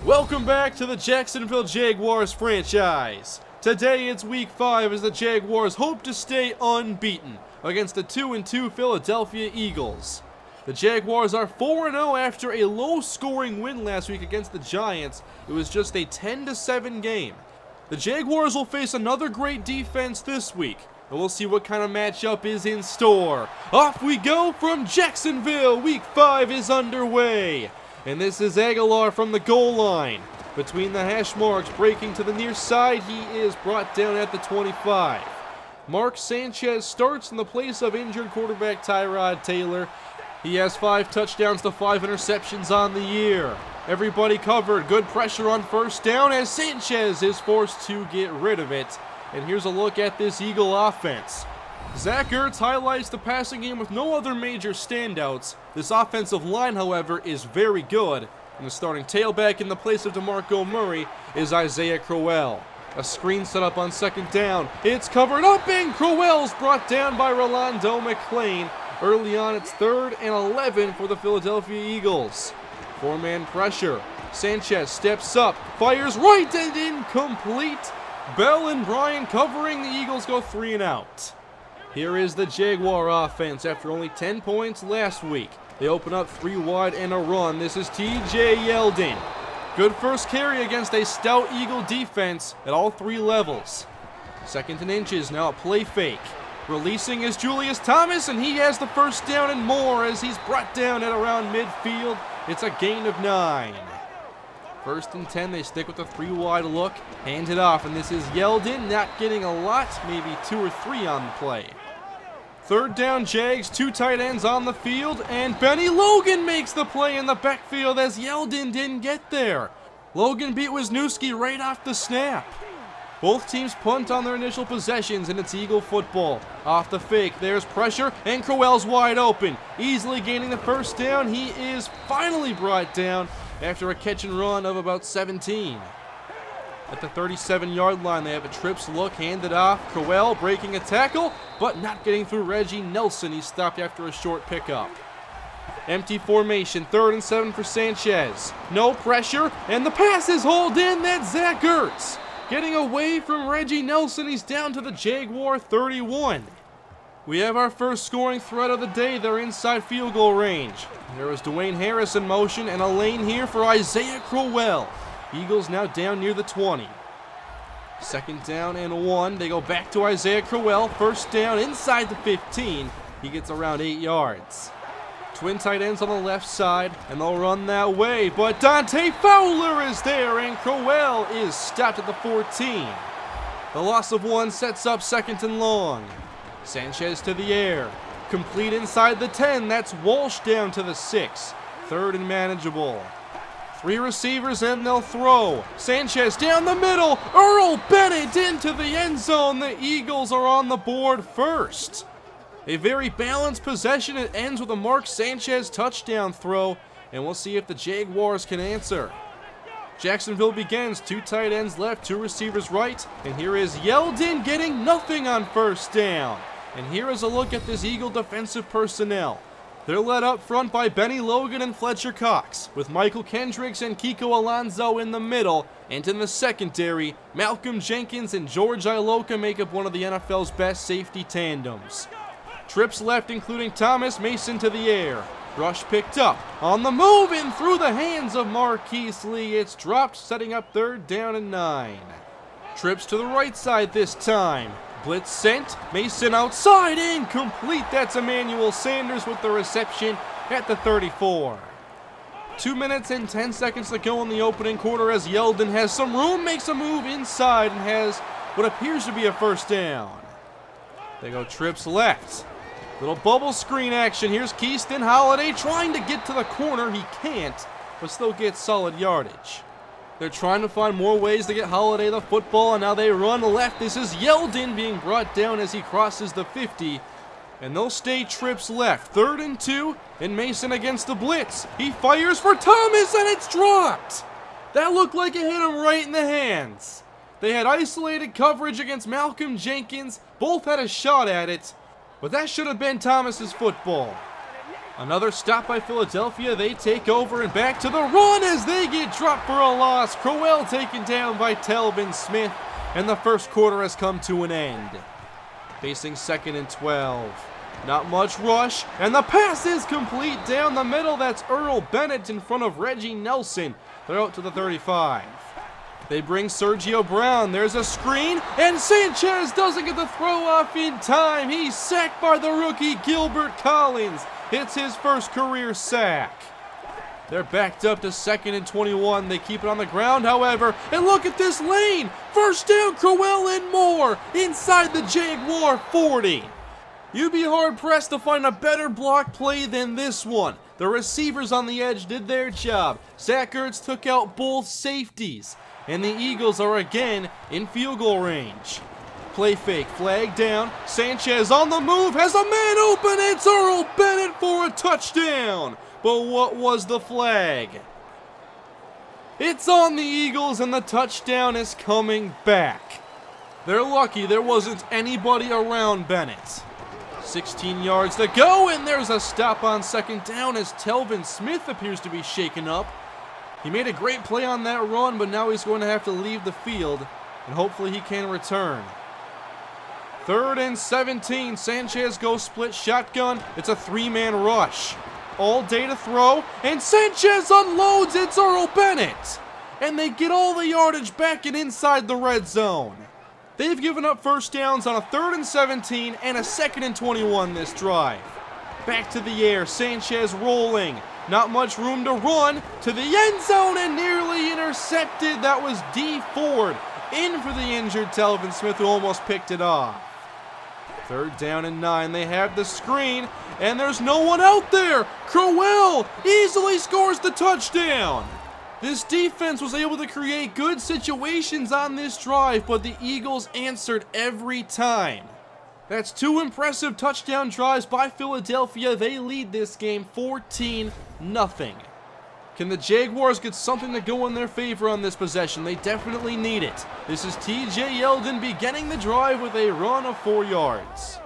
Welcome back to the Jacksonville Jaguars franchise. Today it's week 5 as the Jaguars hope to stay unbeaten against the 2-2 Philadelphia Eagles. The Jaguars are 4-0 after a low-scoring win last week against the Giants. It was just a 10-7 game. The Jaguars will face another great defense this week, and we'll see what kind of matchup is in store. Off we go from Jacksonville. Week 5 is underway. And this is Aguilar from the goal line. Between the hash marks, breaking to the near side, he is brought down at the 25. Mark Sanchez starts in the place of injured quarterback Tyrod Taylor. He has 5 touchdowns to 5 interceptions on the year. Everybody covered. Good pressure on first down as Sanchez is forced to get rid of it. And here's a look at this Eagle offense. Zach Ertz highlights the passing game with no other major standouts. This offensive line, however, is very good. And the starting tailback in the place of DeMarco Murray is Isaiah Crowell. A screen set up on second down. It's covered up and Crowell's brought down by Rolando McClain. Early on, it's 3rd and 11 for the Philadelphia Eagles. 4-man pressure. Sanchez steps up, fires right and incomplete. Bell and Bryan covering. The Eagles go 3 and out. Here is the Jaguar offense after only 10 points last week. They open up 3 wide and a run. This is TJ Yeldon. Good first carry against a stout Eagle defense at all 3 levels. 2nd and inches, now a play fake. Releasing is Julius Thomas, and he has the first down and more as he's brought down at around midfield. It's a gain of 9. 1st and 10, they stick with the 3 wide look. Hand it off, and this is Yeldon, not getting a lot, maybe 2 or 3 on the play. 3rd down, Jags, 2 tight ends on the field, and Benny Logan makes the play in the backfield as Yeldon didn't get there. Logan beat Wisniewski right off the snap. Both teams punt on their initial possessions, and it's Eagle football. Off the fake, there's pressure, and Crowell's wide open. Easily gaining the first down, he is finally brought down after a catch and run of about 17. At the 37-yard line, they have a trips look, handed off. Crowell breaking a tackle, but not getting through Reggie Nelson. He stopped after a short pickup. Empty formation, 3rd and 7 for Sanchez. No pressure, and the pass is hauled in. That's Zach Ertz. Getting away from Reggie Nelson, he's down to the Jaguar 31. We have our first scoring threat of the day. They're inside field goal range. There is Dwayne Harris in motion, and a lane here for Isaiah Crowell. Eagles now down near the 20. 2nd down and 1. They go back to Isaiah Crowell. First down inside the 15. He gets around 8 yards. Twin tight ends on the left side, and they'll run that way. But Dante Fowler is there, and Crowell is stopped at the 14. The loss of 1 sets up 2nd and long. Sanchez to the air. Complete inside the 10. That's Walsh down to the 6. 3rd and manageable. 3 receivers and they'll throw. Sanchez down the middle. Earl Bennett into the end zone. The Eagles are on the board first. A very balanced possession. It ends with a Mark Sanchez touchdown throw, and we'll see if the Jaguars can answer. Jacksonville begins. 2 tight ends left, 2 receivers right, and here is Yeldon getting nothing on first down. And here is a look at this Eagle defensive personnel. They're led up front by Benny Logan and Fletcher Cox, with Michael Kendricks and Kiko Alonso in the middle, and in the secondary, Malcolm Jenkins and George Iloka make up one of the NFL's best safety tandems. Trips left, including Thomas Mason to the air. Rush picked up. On the move and through the hands of Marquise Lee. It's dropped, setting up 3rd down and 9. Trips to the right side this time. Blitz sent. Mason outside. Incomplete. That's Emmanuel Sanders with the reception at the 34. 2 minutes and 10 seconds to go in the opening quarter as Yeldon has some room, makes a move inside, and has what appears to be a first down. They go trips left. Little bubble screen action. Here's Keyston Holiday trying to get to the corner. He can't, but still gets solid yardage. They're trying to find more ways to get Holiday the football, and now they run left. This is Yeldon being brought down as he crosses the 50, and they'll stay trips left. 3rd and 2, and Mason against the blitz. He fires for Thomas, and it's dropped. That looked like it hit him right in the hands. They had isolated coverage against Malcolm Jenkins. Both had a shot at it, but that should have been Thomas's football. Another stop by Philadelphia. They take over and back to the run as they get dropped for a loss. Crowell taken down by Telvin Smith, and the first quarter has come to an end. Facing 2nd and 12. Not much rush, and the pass is complete down the middle. That's Earl Bennett in front of Reggie Nelson. They're out to the 35. They bring Sergio Brown. There's a screen, and Sanchez doesn't get the throw off in time. He's sacked by the rookie Gilbert Collins. It's his first career sack. They're backed up to 2nd and 21. They keep it on the ground, however, and look at this lane. First down, Crowell and more inside the Jaguar 40. You'd be hard-pressed to find a better block play than this one. The receivers on the edge did their job. Zach Ertz took out both safeties, and the Eagles are again in field goal range. Play fake, flag down. Sanchez on the move, has a man open. It's Earl Bennett for a touchdown. But what was the flag? It's on the Eagles, and the touchdown is coming back. They're lucky there wasn't anybody around Bennett. 16 yards to go, and there's a stop on 2nd down as Telvin Smith appears to be shaken up. He made a great play on that run, but now he's going to have to leave the field, and hopefully he can return. 3rd and 17, Sanchez goes split shotgun. It's a 3-man rush. All day to throw, and Sanchez unloads. It's Earl Bennett, and they get all the yardage back and inside the red zone. They've given up first downs on a 3rd and 17 and a 2nd and 21 this drive. Back to the air, Sanchez rolling. Not much room to run to the end zone and nearly intercepted. That was D. Ford in for the injured Telvin Smith, who almost picked it off. 3rd down and 9. They have the screen, and there's no one out there. Crowell easily scores the touchdown. This defense was able to create good situations on this drive, but the Eagles answered every time. That's 2 impressive touchdown drives by Philadelphia. They lead this game 14-0. Can the Jaguars get something to go in their favor on this possession? They definitely need it. This is TJ Yeldon beginning the drive with a run of 4 yards.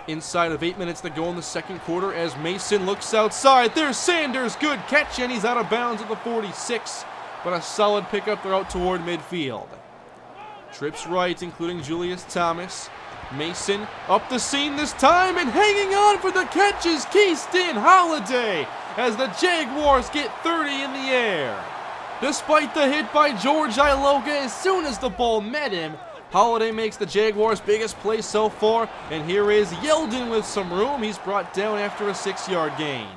Inside of 8 minutes to go in the 2nd quarter as Mason looks outside. There's Sanders, good catch, and he's out of bounds at the 46. But a solid pickup, they're out toward midfield. Trips right, including Julius Thomas. Mason up the seam this time, and hanging on for the catch is Keyston Holiday as the Jaguars get 30 in the air. Despite the hit by George Iloka, as soon as the ball met him, Holiday makes the Jaguars' biggest play so far, and here is Yeldon with some room. He's brought down after a 6-yard gain.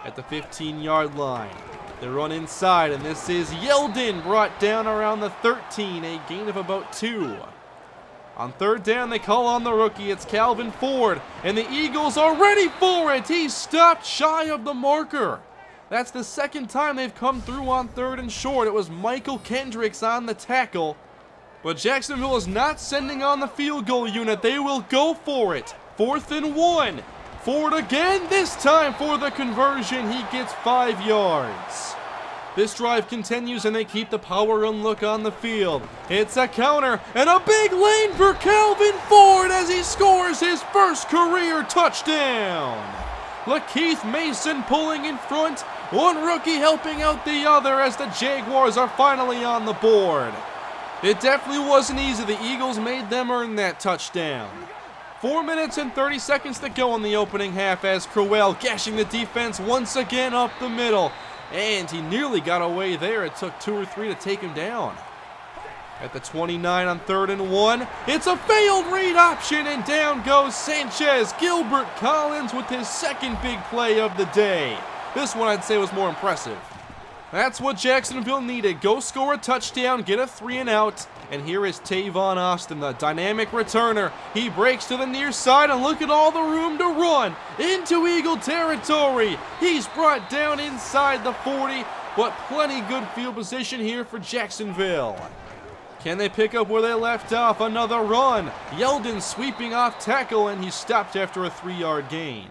At the 15-yard line, they run inside, and this is Yeldon brought down around the 13, a gain of about 2. On 3rd down, they call on the rookie. It's Calvin Ford, and the Eagles are ready for it. He's stopped shy of the marker. That's the 2nd time they've come through on 3rd and short. It was Michael Kendricks on the tackle. But Jacksonville is not sending on the field goal unit. They will go for it. 4th and 1. Ford again, this time for the conversion. He gets 5 yards. This drive continues, and they keep the power run look on the field. It's a counter, and a big lane for Calvin Ford as he scores his first career touchdown. Lakeith Mason pulling in front. One rookie helping out the other as the Jaguars are finally on the board. It definitely wasn't easy. The Eagles made them earn that touchdown. 4 minutes and 30 seconds to go in the opening half as Crowell gashing the defense once again up the middle. And he nearly got away there. It took 2 or 3 to take him down. At the 29 on 3rd and 1, it's a failed read option, and down goes Sanchez. Gilbert Collins with his 2nd big play of the day. This one I'd say was more impressive. That's what Jacksonville needed. Go score a touchdown, get a 3-and-out. And here is Tavon Austin, the dynamic returner. He breaks to the near side, and look at all the room to run into Eagle territory. He's brought down inside the 40, but plenty good field position here for Jacksonville. Can they pick up where they left off? Another run. Yeldon sweeping off tackle, and he's stopped after a 3-yard gain.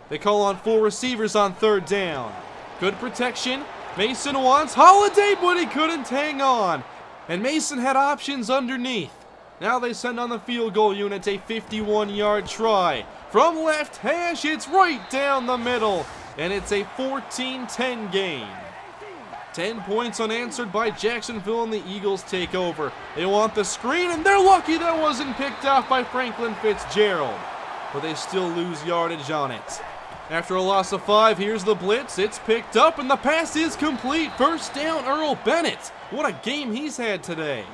They call on 4 receivers on 3rd down. Good protection. Mason wants Holiday, but he couldn't hang on. And Mason had options underneath. Now they send on the field goal unit a 51-yard try. From left hash, it's right down the middle, and it's a 14-10 game. 10 points unanswered by Jacksonville, and the Eagles take over. They want the screen, and they're lucky that wasn't picked off by Franklin Fitzgerald. But they still lose yardage on it. After a loss of 5, here's the blitz. It's picked up, and the pass is complete. First down, Earl Bennett. What a game he's had today.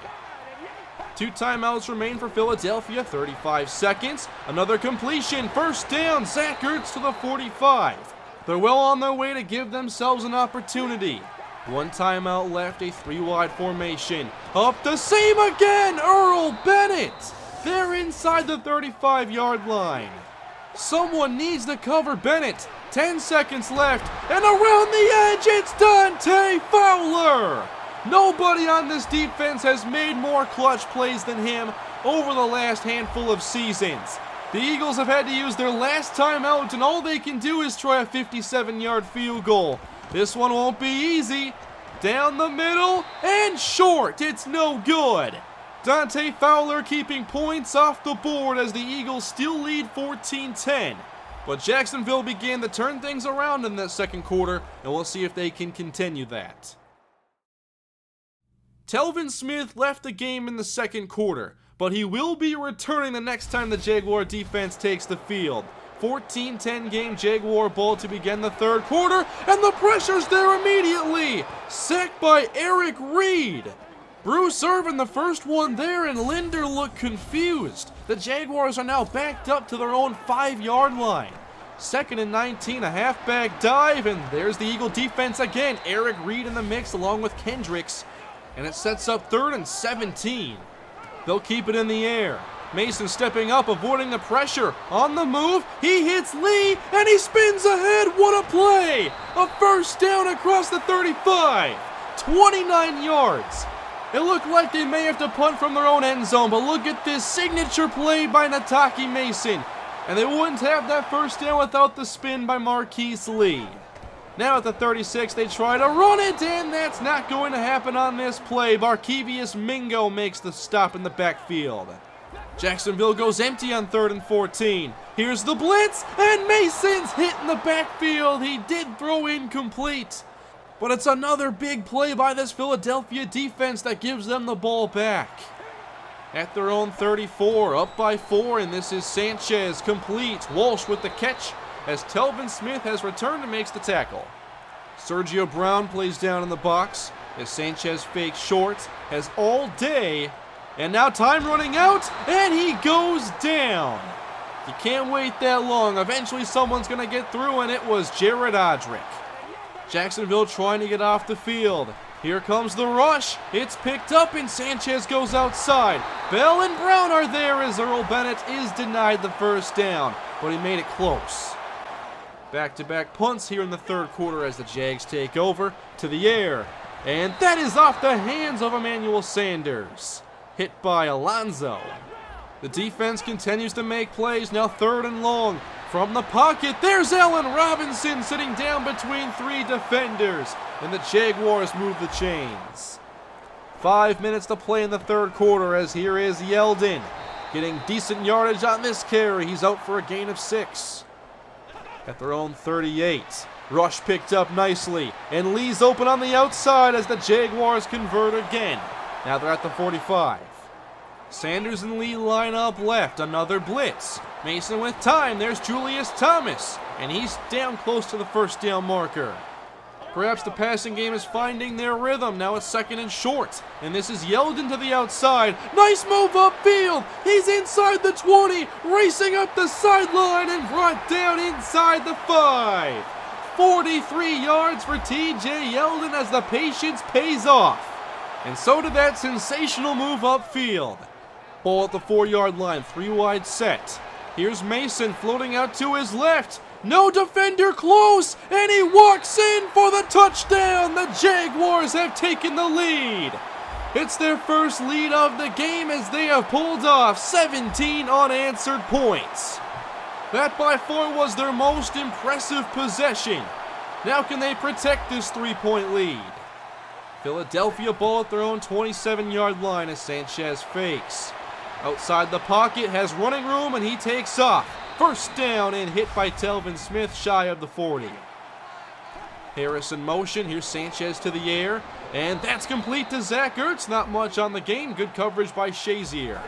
2 timeouts remain for Philadelphia, 35 seconds. Another completion, first down, Zach Ertz to the 45. They're well on their way to give themselves an opportunity. 1 timeout left, a 3-wide formation. Up the seam again, Earl Bennett. They're inside the 35-yard line. Someone needs to cover Bennett. 10 seconds left, and around the edge, it's Dante Fowler. Nobody on this defense has made more clutch plays than him over the last handful of seasons. The Eagles have had to use their last timeout, and all they can do is try a 57-yard field goal. This one won't be easy. Down the middle and short. It's no good. Dante Fowler keeping points off the board as the Eagles still lead 14-10. But Jacksonville began to turn things around in that second quarter, and we'll see if they can continue that. Telvin Smith left the game in the second quarter, but he will be returning the next time the Jaguar defense takes the field. 14-10 game, Jaguar ball to begin the third quarter, and the pressure's there immediately. Sacked by Eric Reed. Bruce Irvin the first one there, and Linder looked confused. The Jaguars are now backed up to their own 5-yard line. 2nd and 19, a halfback dive, and there's the Eagle defense again. Eric Reed in the mix along with Kendricks, and it sets up 3rd and 17. They'll keep it in the air. Mason stepping up, avoiding the pressure. On the move, he hits Lee, and he spins ahead. What a play! A first down across the 35. 29 yards. It looked like they may have to punt from their own end zone, but look at this signature play by Nataki Mason. And they wouldn't have that first down without the spin by Marquise Lee. Now at the 36, they try to run it, and that's not going to happen on this play. Barkevius Mingo makes the stop in the backfield. Jacksonville goes empty on 3rd and 14. Here's the blitz, and Mason's hit in the backfield. He did throw incomplete, but it's another big play by this Philadelphia defense that gives them the ball back. At their own 34, up by 4, and this is Sanchez complete. Walsh with the catch as Telvin Smith has returned and makes the tackle. Sergio Brown plays down in the box as Sanchez fakes short, has all day. And now time running out, and he goes down. You can't wait that long. Eventually someone's going to get through, and it was Jared Odrick. Jacksonville trying to get off the field. Here comes the rush. It's picked up, and Sanchez goes outside. Bell and Brown are there as Earl Bennett is denied the first down, but he made it close. Back-to-back punts here in the third quarter as the Jags take over to the air. And that is off the hands of Emmanuel Sanders. Hit by Alonzo. The defense continues to make plays, now 3rd and long. From the pocket, there's Allen Robinson sitting down between 3 defenders, and the Jaguars move the chains. 5 minutes to play in the third quarter as here is Yeldon. Getting decent yardage on this carry, he's out for a gain of 6. At their own 38. Rush picked up nicely, and Lee's open on the outside as the Jaguars convert again. Now they're at the 45. Sanders and Lee line up left, another blitz. Mason with time, there's Julius Thomas, and he's down close to the first down marker. Perhaps the passing game is finding their rhythm. Now it's 2nd and short, and this is Yeldon to the outside. Nice move upfield. He's inside the 20, racing up the sideline and brought down inside the 5. 43 yards for TJ Yeldon as the patience pays off. And so did that sensational move upfield. Ball at the 4-yard line, 3 wide set. Here's Mason floating out to his left. No defender close, and he walks in for the touchdown. The Jaguars have taken the lead. It's their first lead of the game as they have pulled off 17 unanswered points. That by far was their most impressive possession. Now can they protect this 3-point lead? Philadelphia ball at their own 27-yard line as Sanchez fakes. Outside the pocket, has running room, and he takes off. First down and hit by Telvin Smith shy of the 40. Harris in motion. Here's Sanchez to the air. And that's complete to Zach Ertz. Not much on the game. Good coverage by Shazier.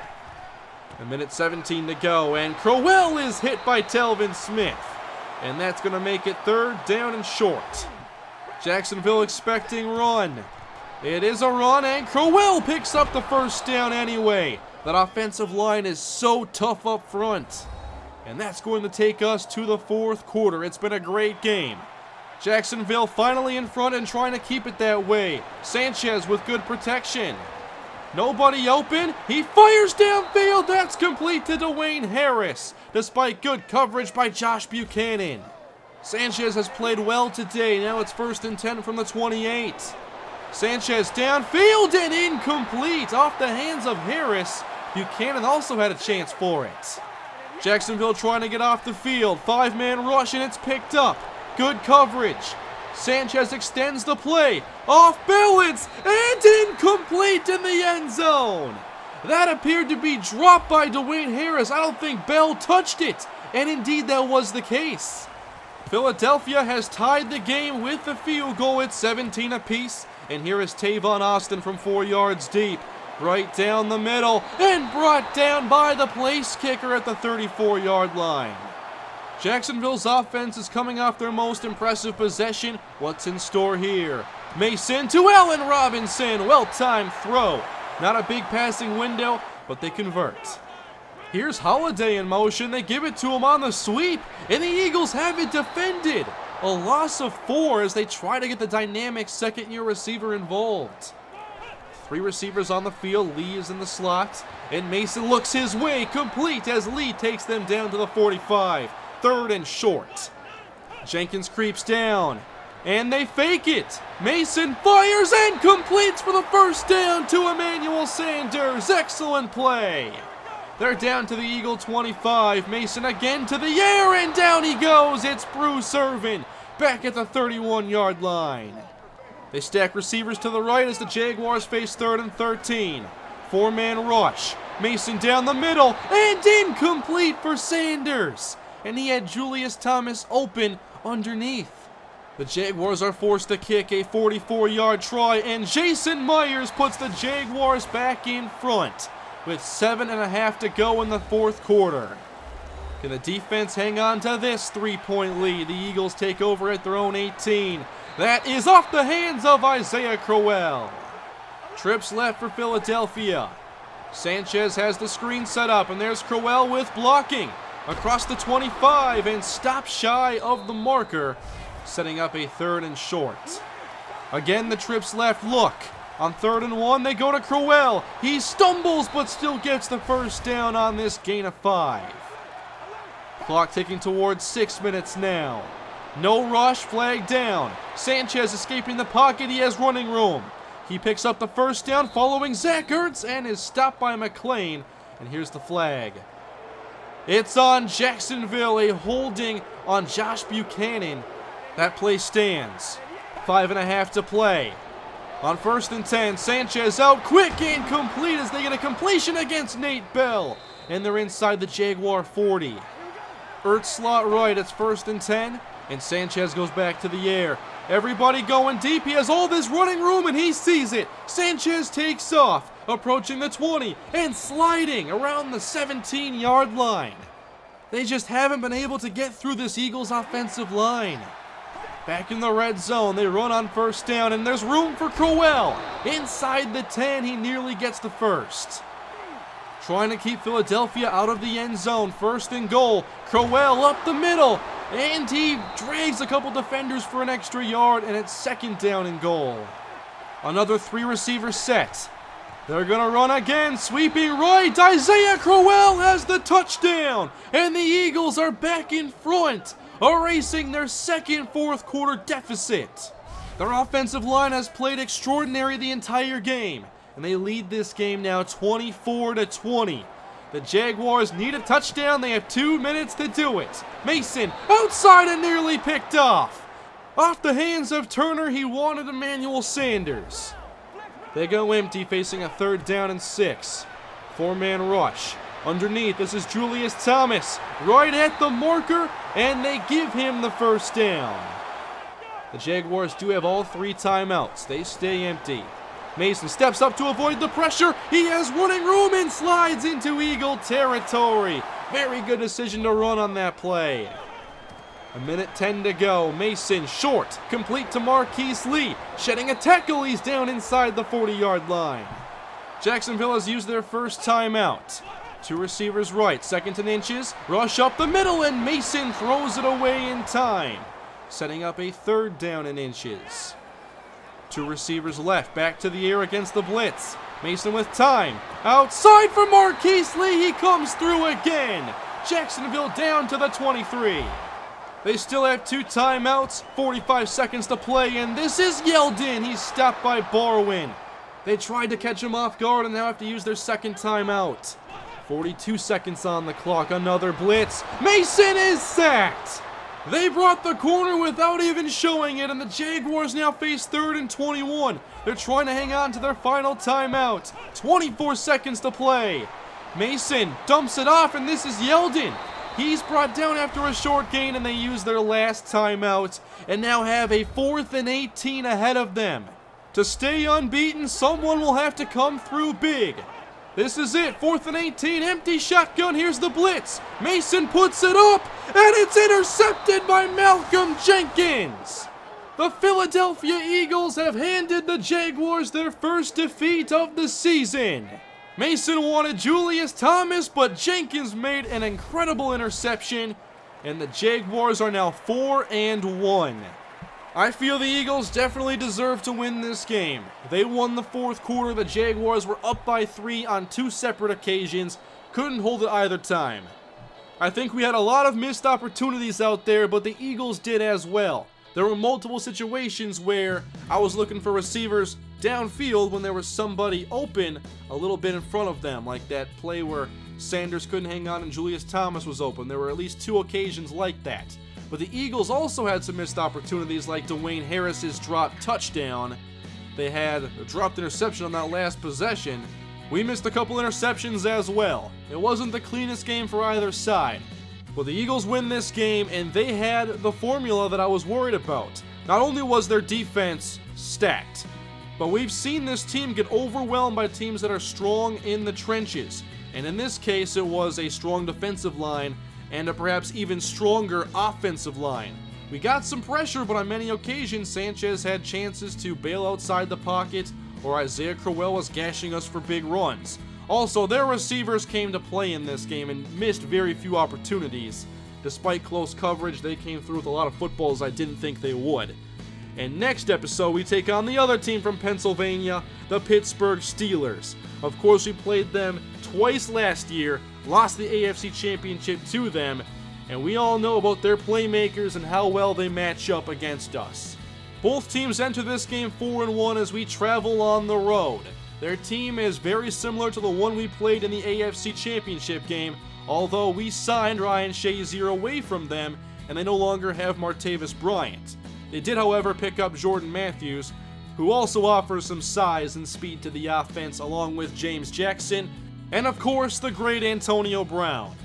A minute 17 to go. And Crowell is hit by Telvin Smith. And that's going to make it third down and short. Jacksonville expecting run. It is a run, and Crowell picks up the first down anyway. That offensive line is so tough up front. And that's going to take us to the fourth quarter. It's been a great game. Jacksonville finally in front and trying to keep it that way. Sanchez with good protection. Nobody open. He fires downfield. That's complete to Dwayne Harris, despite good coverage by Josh Buchanan. Sanchez has played well today. Now it's 1st and 10 from the 28. Sanchez downfield and incomplete off the hands of Harris. Buchanan also had a chance for it. Jacksonville trying to get off the field. 5-man rush and it's picked up. Good coverage. Sanchez extends the play. Off balance and incomplete in the end zone. That appeared to be dropped by Dwayne Harris. I don't think Bell touched it. And indeed that was the case. Philadelphia has tied the game with the field goal at 17 apiece. And here is Tavon Austin from 4 yards deep. Right down the middle and brought down by the place kicker at the 34-yard line. Jacksonville's offense is coming off their most impressive possession. What's in store here? Mason to Allen Robinson. Well-timed throw. Not a big passing window, but they convert. Here's Holiday in motion. They give it to him on the sweep, and the Eagles have it defended. A loss of 4 as they try to get the dynamic second-year receiver involved. 3 receivers on the field. Lee is in the slot, and Mason looks his way, complete as Lee takes them down to the 45. 3rd and short. Jenkins creeps down, and they fake it. Mason fires and completes for the first down to Emmanuel Sanders. Excellent play. They're down to the Eagle 25. Mason again to the air, and down he goes. It's Bruce Irvin back at the 31-yard line. They stack receivers to the right as the Jaguars face 3rd and 13. 4-man rush. Mason down the middle, and incomplete for Sanders. And he had Julius Thomas open underneath. The Jaguars are forced to kick a 44-yard try, and Jason Myers puts the Jaguars back in front with 7.5 to go in the fourth quarter. Can the defense hang on to this 3-point lead? The Eagles take over at their own 18. That is off the hands of Isaiah Crowell. Trips left for Philadelphia. Sanchez has the screen set up, and there's Crowell with blocking across the 25 and stopped shy of the marker, setting up a 3rd and short. Again, the trips left look. On 3rd and 1, they go to Crowell. He stumbles but still gets the first down on this gain of 5. Clock ticking towards 6 minutes now. No rush, flag down. Sanchez escaping the pocket. He has running room. He picks up the first down following Zach Ertz and is stopped by McLean. And here's the flag. It's on Jacksonville, a holding on Josh Buchanan. That play stands. 5.5 to play. On 1st and 10, Sanchez out quick and complete as they get a completion against Nate Bell. And they're inside the Jaguar 40. Ertz slot right, it's 1st and 10. And Sanchez goes back to the air. Everybody going deep. He has all this running room and he sees it. Sanchez takes off, approaching the 20 and sliding around the 17-yard line. They just haven't been able to get through this Eagles offensive line. Back in the red zone, they run on 1st down, and there's room for Crowell. Inside the 10, he nearly gets the first. Trying to keep Philadelphia out of the end zone. 1st and goal. Crowell up the middle, and he drags a couple defenders for an extra yard, and it's 2nd down and goal. Another 3-receiver set. They're going to run again, sweeping right. Isaiah Crowell has the touchdown, and the Eagles are back in front, erasing their second fourth quarter deficit. Their offensive line has played extraordinary the entire game, and they lead this game now 24-20. The Jaguars need a touchdown. They have 2 minutes to do it. Mason outside and nearly picked off. Off the hands of Turner, he wanted Emmanuel Sanders. They go empty, facing a 3rd down and 6. 4-man rush. Underneath, this is Julius Thomas, right at the marker, and they give him the first down. The Jaguars do have all 3 timeouts. They stay empty. Mason steps up to avoid the pressure. He has running room and slides into Eagle territory. Very good decision to run on that play. 1:10 to go. Mason short, complete to Marquise Lee. Shedding a tackle, he's down inside the 40-yard line. Jacksonville has used their first timeout. 2 receivers right, 2nd and inches. Rush up the middle, and Mason throws it away in time, setting up a 3rd down and inches. 2 receivers left, back to the air against the blitz. Mason with time. Outside for Marquise Lee, he comes through again. Jacksonville down to the 23. They still have 2 timeouts, 45 seconds to play, and this is yelled in. He's stopped by Barwin. They tried to catch him off guard and now have to use their 2nd timeout. 42 seconds on the clock, another blitz. Mason is sacked! They brought the corner without even showing it, and the Jaguars now face 3rd and 21. They're trying to hang on to their final timeout. 24 seconds to play. Mason dumps it off, and this is Yeldon. He's brought down after a short gain, and they use their last timeout, and now have a 4th and 18 ahead of them. To stay unbeaten, someone will have to come through big. This is it, 4th and 18, empty shotgun, here's the blitz. Mason puts it up, and it's intercepted by Malcolm Jenkins. The Philadelphia Eagles have handed the Jaguars their first defeat of the season. Mason wanted Julius Thomas, but Jenkins made an incredible interception, and the Jaguars are now 4 and 1. I feel the Eagles definitely deserve to win this game. They won the 4th quarter. The Jaguars were up by 3 on 2 separate occasions. Couldn't hold it either time. I think we had a lot of missed opportunities out there, but the Eagles did as well. There were multiple situations where I was looking for receivers downfield when there was somebody open a little bit in front of them, like that play where Sanders couldn't hang on and Julius Thomas was open. There were at least 2 occasions like that. But the Eagles also had some missed opportunities, like Dwayne Harris's dropped touchdown. They had a dropped interception on that last possession. We missed a couple interceptions as well. It wasn't the cleanest game for either side. But the Eagles win this game, and they had the formula that I was worried about. Not only was their defense stacked, but we've seen this team get overwhelmed by teams that are strong in the trenches. And in this case, it was a strong defensive line and a perhaps even stronger offensive line. We got some pressure, but on many occasions, Sanchez had chances to bail outside the pocket, or Isaiah Crowell was gashing us for big runs. Also, their receivers came to play in this game and missed very few opportunities. Despite close coverage, they came through with a lot of footballs I didn't think they would. And next episode, we take on the other team from Pennsylvania, the Pittsburgh Steelers. Of course, we played them twice last year, lost the AFC Championship to them, and we all know about their playmakers and how well they match up against us. Both teams enter this game 4-1 as we travel on the road. Their team is very similar to the one we played in the AFC Championship game, although we signed Ryan Shazier away from them, and they no longer have Martavis Bryant. They did, however, pick up Jordan Matthews, who also offers some size and speed to the offense, along with James Jackson, and of course, the great Antonio Brown.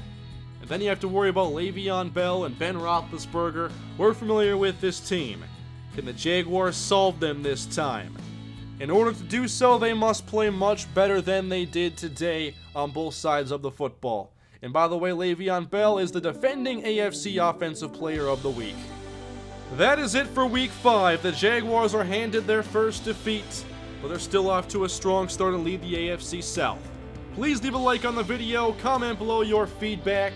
And then you have to worry about Le'Veon Bell and Ben Roethlisberger. We're familiar with this team. Can the Jaguars solve them this time? In order to do so, they must play much better than they did today on both sides of the football. And by the way, Le'Veon Bell is the defending AFC Offensive Player of the Week. That is it for Week 5. The Jaguars are handed their first defeat, but they're still off to a strong start and lead the AFC South. Please leave a like on the video, comment below your feedback,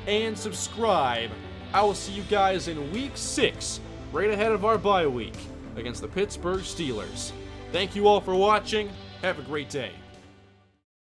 and subscribe. I will see you guys in Week 6, right ahead of our bye week, against the Pittsburgh Steelers. Thank you all for watching. Have a great day.